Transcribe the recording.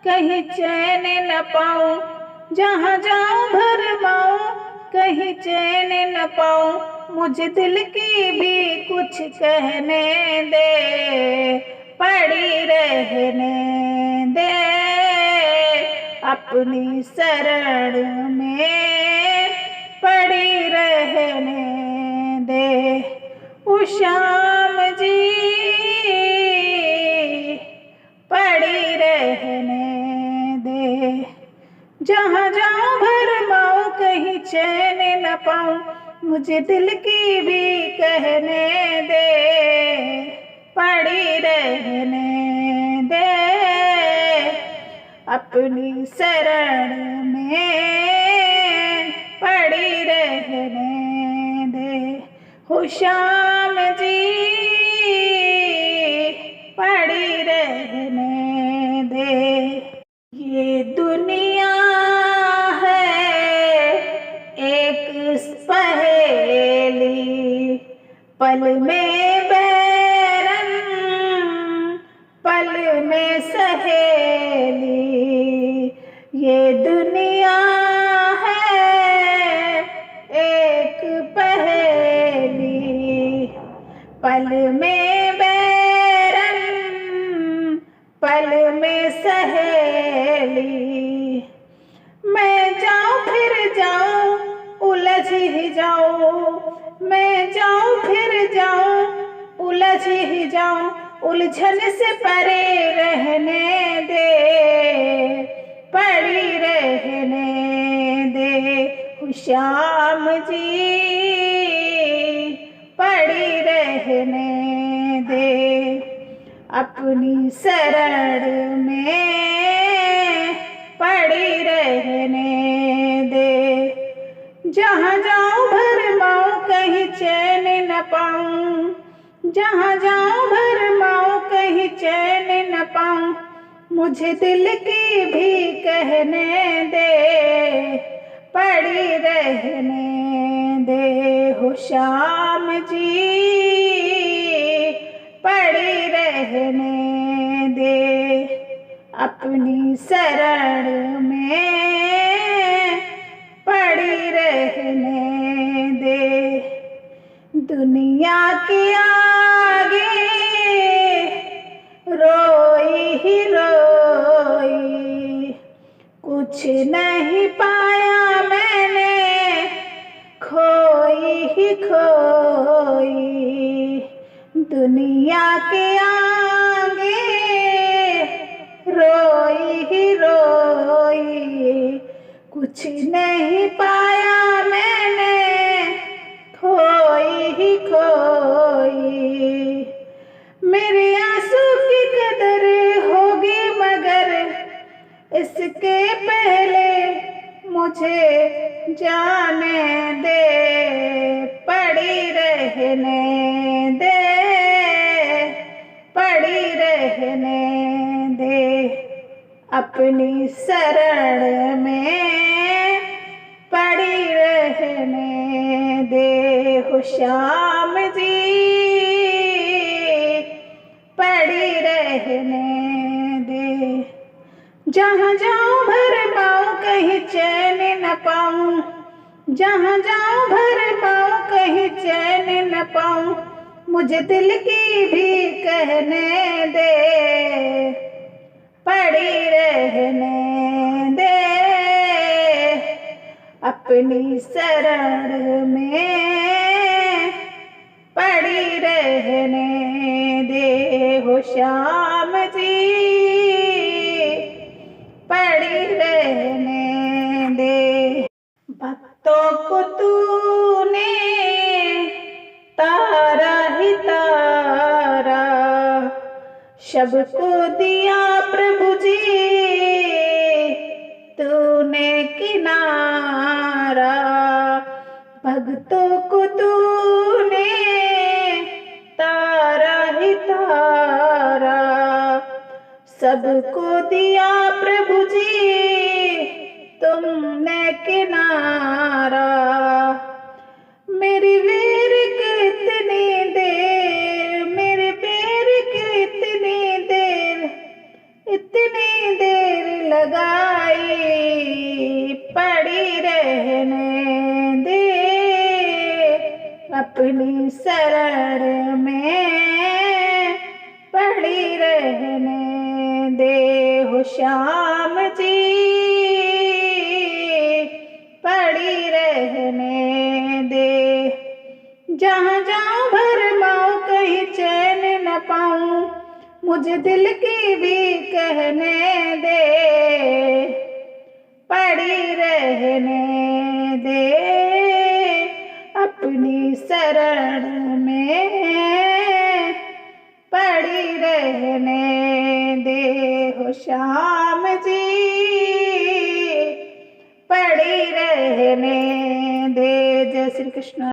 कहीं चैन न पाऊं, जहाँ जाऊं भरमाऊं, कहीं चैन न पाऊं, मुझे दिल की भी कुछ कहने दे, पड़ी रहने दे अपनी शरण में, पड़ी रहने दे। ओ श्याम जी पड़ी रहने दे, जहाँ जाऊं भरमाऊं, कहीं चैन न पाऊं, मुझे दिल की भी कहने दे, पड़ी रहने दे अपनी शरण में, पड़ी रहने दे। हो श्याम जी पड़ी रहने दे। ये दुनिया है एक पहेली, पल में बैरन पल में सहेली। ये दुनिया है एक पहेली, पल में बैरन पल में सहेली। मैं जाऊं फिर जाऊं उलझ ही जाऊं, मैं जाऊं फिर जाऊं उलझ ही जाऊं, उलझन से परे रहने दे, पड़ी रहने दे। हो श्याम जी पड़ी रहने दे अपनी शरण में, पड़ी रहने दे। जहाँ जाऊं भरमाऊं, कहीं चैन न पाऊं, जहाँ जाऊं भरमाऊं, कहीं चैन न पाऊं, मुझे दिल की भी कहने दे, पड़ी रहने दे। हो श्याम जी पड़ी रहने दे अपनी शरण में, पड़ी रहने दे। दुनिया के आगे रोई ही रोई, कुछ नहीं पाया मैंने, खोई ही खोई। दुनिया के आगे रोई ही रोई, कुछ नहीं पाया मैंने, खोई ही खोई। मेरे आंसू की कदर होगी मगर इसके पहले मुझे जाने दे, पड़ी रहने दे, पड़ी रहने दे अपनी शरण में, पड़ी रहने दे। हो श्याम जी पड़ी रहने दे। जहाँ जाऊं भरमाऊं, कहीं चैन न पाऊं, जहाँ जाऊं भरमाऊं, कहीं चैन न पाऊं, मुझे दिल की भी कहने दे, पड़ी रहने दे अपनी शरण में, पड़ी रहने दे। हो श्याम जी पड़ी रहने दे। भक्तों को तूने तारा ही तारा, सबको दिया प्रभु जी तूने किनारा। भक्तों को तूने तारा ही तारा, सबको दिया प्रभु जी तुमने किनारा। मेरी वीर कितनी देर, मेरे पैर की इतनी देर लगाई, पड़ी रहने दे अपनी शरण में, पड़ी रहने दे हो श्याम जी, पड़ी रहने दे। जहाँ जाऊं भरमाऊं कहीं चैन न पाऊं, मुझे दिल की भी कहने दे, पड़ी रहने दे अपनी शरण में, पड़ी रहने दे हो श्याम जी, पड़ी रहने दे। जय श्री कृष्ण।